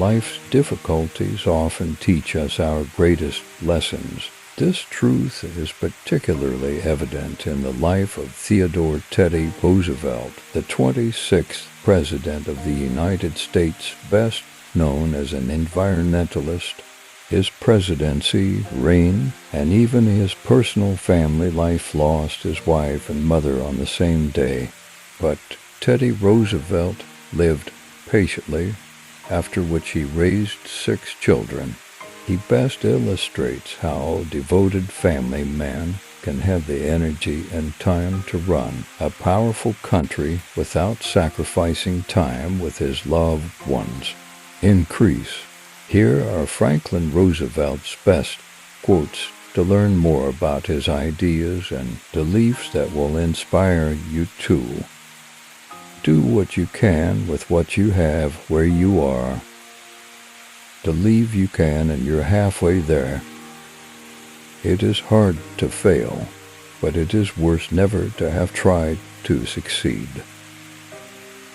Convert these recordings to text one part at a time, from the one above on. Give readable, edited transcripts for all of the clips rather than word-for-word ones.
life's difficulties often teach us our greatest lessons. This truth is particularly evident in the life of Theodore Teddy Roosevelt, the 26th President of the United States, best known as an environmentalist. His presidency, reign, and even his personal family life lost his wife and mother on the same day. But Teddy Roosevelt lived patiently, after which he raised 6 children. He best illustrates how a devoted family man can have the energy and time to run a powerful country without sacrificing time with his loved ones. Increase. Here are Franklin Roosevelt's best quotes to learn more about his ideas and beliefs that will inspire you too. Do what you can with what you have where you are. Believe you can, and you're halfway there. It is hard to fail, but it is worse never to have tried to succeed.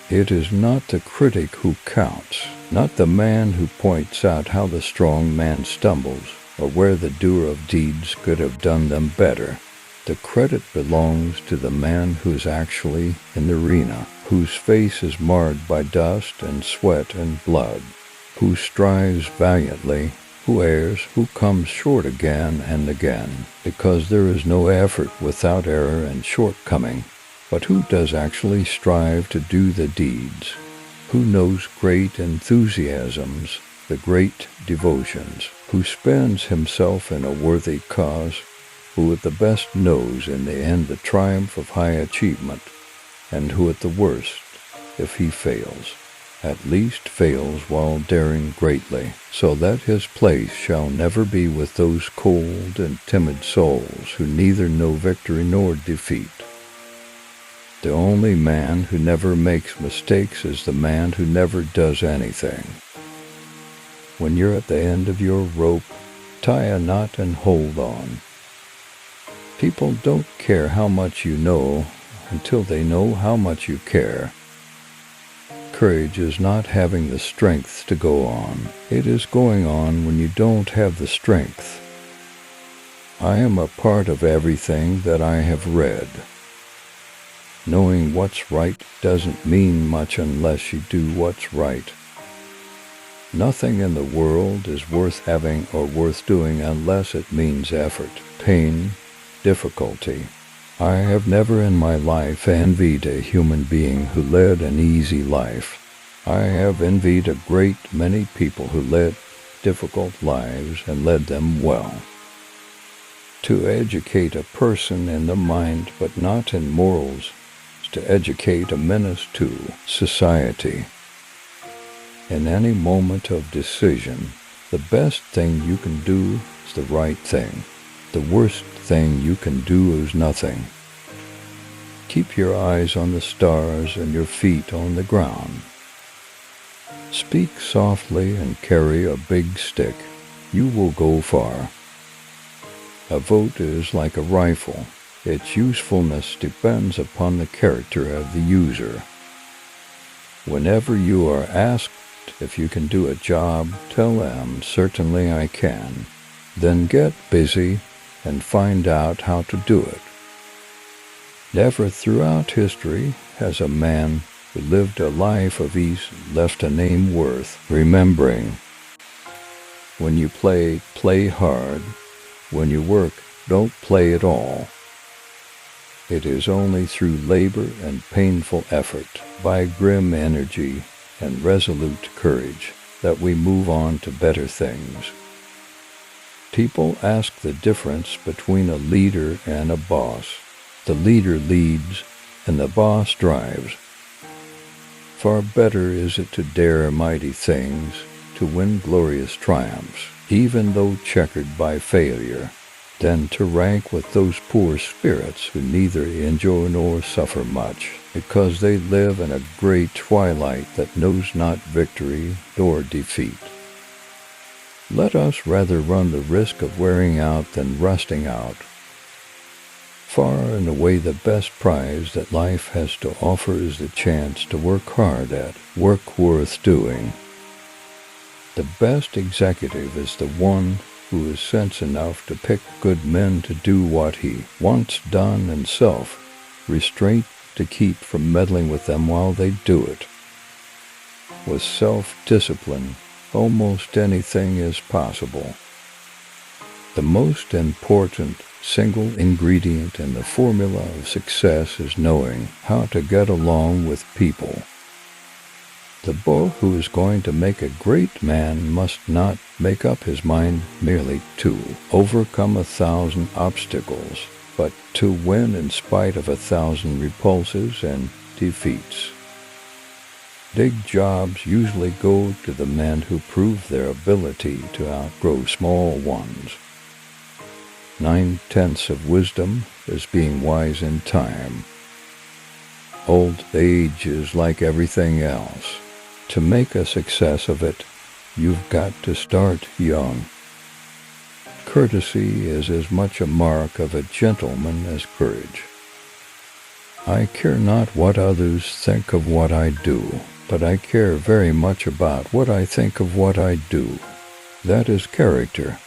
It is not the critic who counts, not the man who points out how the strong man stumbles, or where the doer of deeds could have done them better. The credit belongs to the man who's actually in the arena, whose face is marred by dust and sweat and blood, who strives valiantly, who errs, who comes short again and again, because there is no effort without error and shortcoming. But who does actually strive to do the deeds? Who knows great enthusiasms, the great devotions? Who spends himself in a worthy cause? Who at the best knows in the end the triumph of high achievement? And who at the worst, if he fails, at least fails while daring greatly, so that his place shall never be with those cold and timid souls who neither know victory nor defeat. The only man who never makes mistakes is the man who never does anything. When you're at the end of your rope, tie a knot and hold on. People don't care how much you know until they know how much you care. Courage is not having the strength to go on. It is going on when you don't have the strength. I am a part of everything that I have read. Knowing what's right doesn't mean much unless you do what's right. Nothing in the world is worth having or worth doing unless it means effort, pain, difficulty. I have never in my life envied a human being who led an easy life. I have envied a great many people who led difficult lives and led them well. To educate a person in the mind but not in morals is to educate a menace to society. In any moment of decision, the best thing you can do is the right thing. The worst thing you can do is nothing. Keep your eyes on the stars and your feet on the ground. Speak softly and carry a big stick. You will go far. A vote is like a rifle. Its usefulness depends upon the character of the user. Whenever you are asked if you can do a job, tell them, "Certainly I can." Then get busy and find out how to do it. Never throughout history has a man who lived a life of ease left a name worth remembering. When you play, play hard. When you work, don't play at all. It is only through labor and painful effort, by grim energy and resolute courage, that we move on to better things. People ask the difference between a leader and a boss. The leader leads, and the boss drives. Far better is it to dare mighty things, to win glorious triumphs, even though checkered by failure, than to rank with those poor spirits who neither enjoy nor suffer much, because they live in a gray twilight that knows not victory nor defeat. Let us rather run the risk of wearing out than rusting out. Far and away the best prize that life has to offer is the chance to work hard at work worth doing. The best executive is the one who has sense enough to pick good men to do what he wants done, and self-restraint to keep from meddling with them while they do it. With self-discipline, almost anything is possible. The most important single ingredient in the formula of success is knowing how to get along with people. The boy who is going to make a great man must not make up his mind merely to overcome 1,000 obstacles, but to win in spite of 1,000 repulses and defeats. Big jobs usually go to the men who prove their ability to outgrow small ones. 9/10 of wisdom is being wise in time. Old age is like everything else. To make a success of it, you've got to start young. Courtesy is as much a mark of a gentleman as courage. I care not what others think of what I do, but I care very much about what I think of what I do. That is character.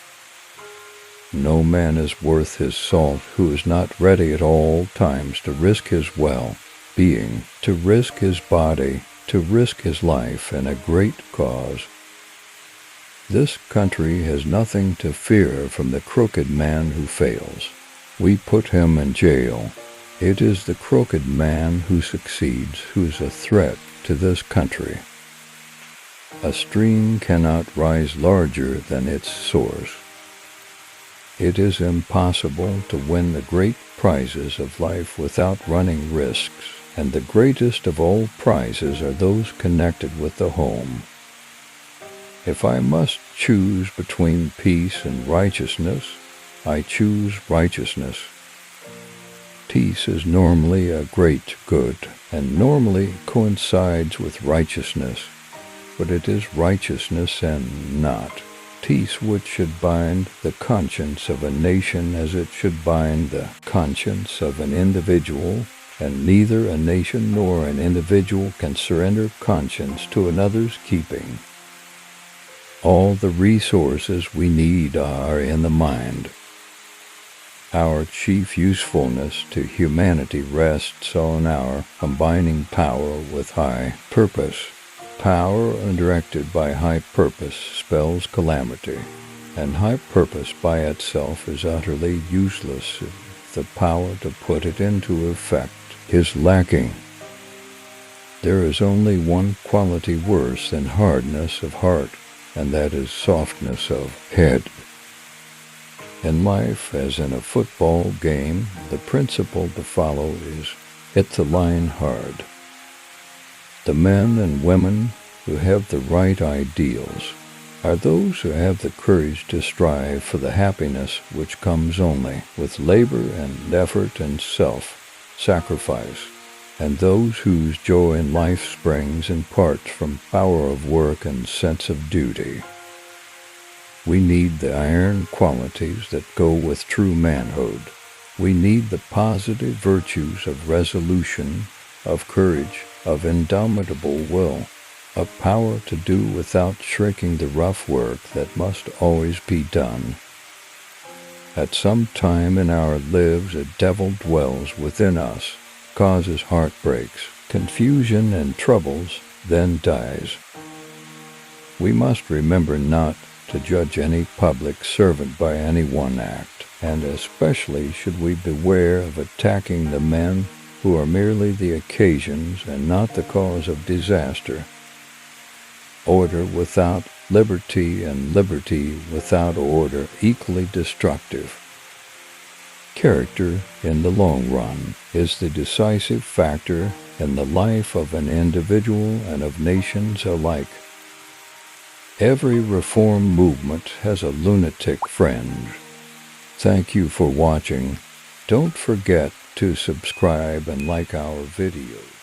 No man is worth his salt who is not ready at all times to risk his well-being, to risk his body, to risk his life in a great cause. This country has nothing to fear from the crooked man who fails. We put him in jail. It is the crooked man who succeeds who is a threat to this country. A stream cannot rise larger than its source. It is impossible to win the great prizes of life without running risks, and the greatest of all prizes are those connected with the home. If I must choose between peace and righteousness, I choose righteousness. Peace is normally a great good, and normally coincides with righteousness, but it is righteousness and not peace which should bind the conscience of a nation as it should bind the conscience of an individual, and neither a nation nor an individual can surrender conscience to another's keeping. All the resources we need are in the mind. Our chief usefulness to humanity rests on our combining power with high purpose. Power undirected by high purpose spells calamity, and high purpose by itself is utterly useless if the power to put it into effect is lacking. There is only one quality worse than hardness of heart, and that is softness of head. In life, as in a football game, the principle to follow is hit the line hard. The men and women who have the right ideals are those who have the courage to strive for the happiness which comes only with labor and effort and self-sacrifice, and those whose joy in life springs in part from power of work and sense of duty. We need the iron qualities that go with true manhood. We need the positive virtues of resolution, of courage, of indomitable will, of power to do without shirking the rough work that must always be done. At some time in our lives a devil dwells within us, causes heartbreaks, confusion and troubles, then dies. We must remember not to judge any public servant by any one act, and especially should we beware of attacking the men who are merely the occasions and not the cause of disaster. Order without liberty and liberty without order equally destructive. Character, in the long run, is the decisive factor in the life of an individual and of nations alike. Every reform movement has a lunatic friend. Thank you for watching. Don't forget to subscribe and like our videos.